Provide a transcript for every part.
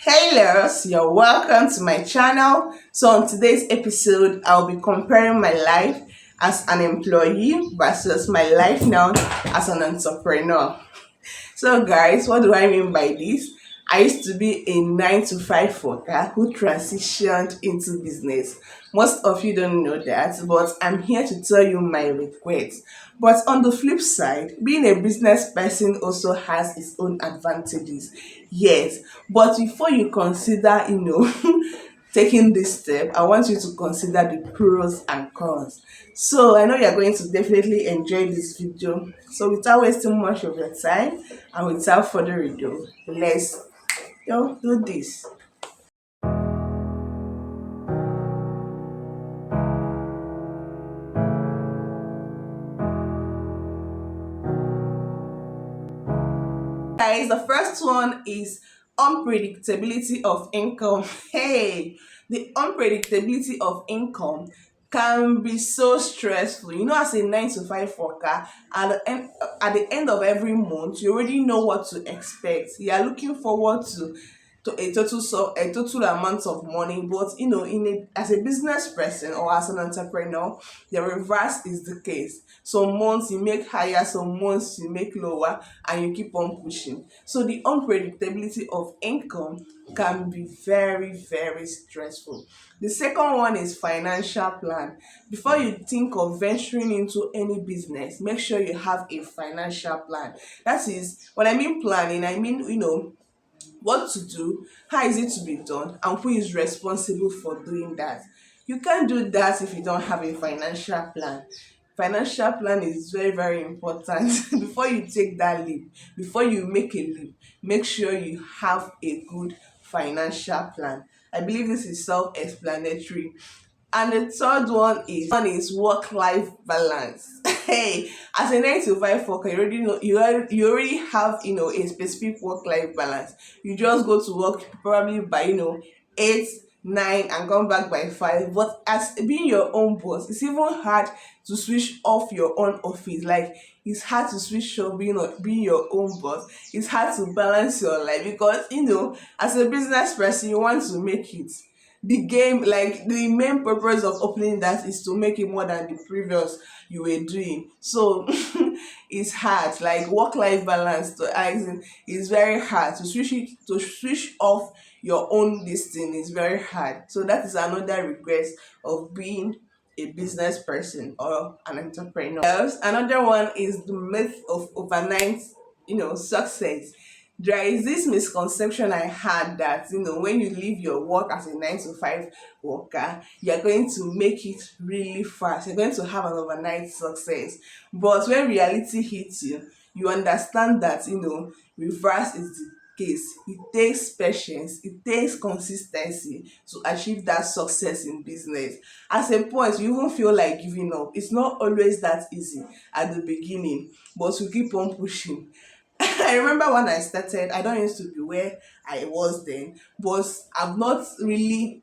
Hailers, you're welcome to my channel. So on today's episode, I'll be comparing my life as an employee versus my life now as an entrepreneur. So guys, what do I mean by this? I used to be a 9 to 5 worker who transitioned into business. Most of you don't know that, but I'm here to tell you my regrets. But on the flip side, being a business person also has its own advantages. Yes, but before you consider, taking this step, I want you to consider the pros and cons. So I know you're going to definitely enjoy this video. So without wasting much of your time and without further ado, let's do this. Guys, the first one is unpredictability of income. Hey, the unpredictability of income can be so stressful. As a 9 to 5 worker, at the end of every month, you already know what to expect. You are looking forward to a total amount of money, but as a business person or as an entrepreneur, the reverse is the case. Some months you make higher, some months you make lower, and you keep on pushing. So the unpredictability of income can be very, very stressful. The second one is financial plan. Before you think of venturing into any business, make sure you have a financial plan. That is, when I mean planning, I mean what to do, how is it to be done, and who is responsible for doing that. You can't do that if you don't have a financial plan. Financial plan is very, very important. Before you take that leap, before you make a leap, make sure you have a good financial plan. I believe this is self-explanatory. And the third one is work-life balance. Hey, as a 9 to 5 worker, you already know you already have a specific work-life balance. You just go to work probably by 8, 9 and come back by 5. But as being your own boss, it's even hard to switch off your own office. Like, it's hard to switch off being your own boss. It's hard to balance your life because as a business person, you want to make it the game. Like, the main purpose of opening that is to make it more than the previous you were doing. So it's hard. Like, work-life balance is very hard to switch off your own this thing is very hard. So that is another regret of being a business person or an entrepreneur. Else, another one is the myth of overnight success. There is this misconception I had that when you leave your work as a 9 to 5 worker, you're going to make it really fast. You're going to have an overnight success. But when reality hits you, you understand that reverse is the case. It takes patience, it takes consistency to achieve that success in business. At a point, you even feel like giving up. It's not always that easy at the beginning, but you keep on pushing. I remember when I started, I don't used to be where I was then, but I've not really,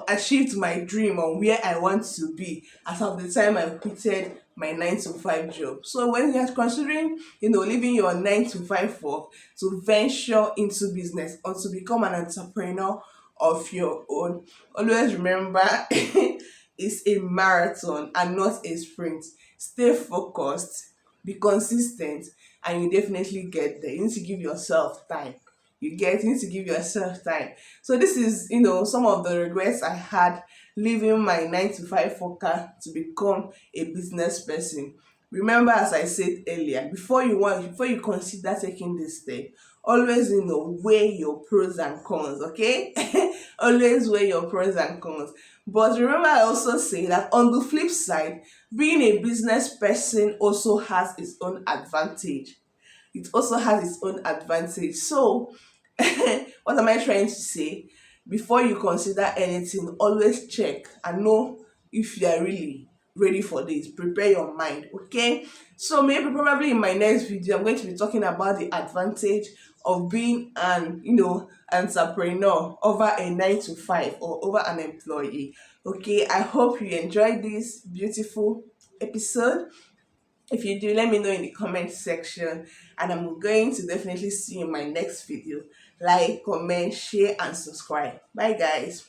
achieved my dream on where I want to be as of the time I quitted my 9 to 5 job. So when you're considering, leaving your 9 to 5 work to venture into business or to become an entrepreneur of your own, always remember it's a marathon and not a sprint. Stay focused, be consistent, and you definitely get there. You need to give yourself time. You need to give yourself time. So this is some of the regrets I had leaving my 9 to 5 worker to become a business person. Remember, as I said earlier, before you consider taking this step, always weigh your pros and cons. Okay. Always weigh your pros and cons. But remember, I also say that on the flip side, being a business person also has its own advantage. It also has its own advantage. So what am I trying to say? Before you consider anything, always check and know if you are really ready for this. Prepare your mind. Okay. So maybe probably in my next video, I'm going to be talking about the advantage of being an entrepreneur over a 9 to 5 or over an employee. Okay. I hope you enjoyed this beautiful episode. If you do, let me know in the comment section, and I'm going to definitely see you in my next video. Like, comment, share, and subscribe. Bye, guys.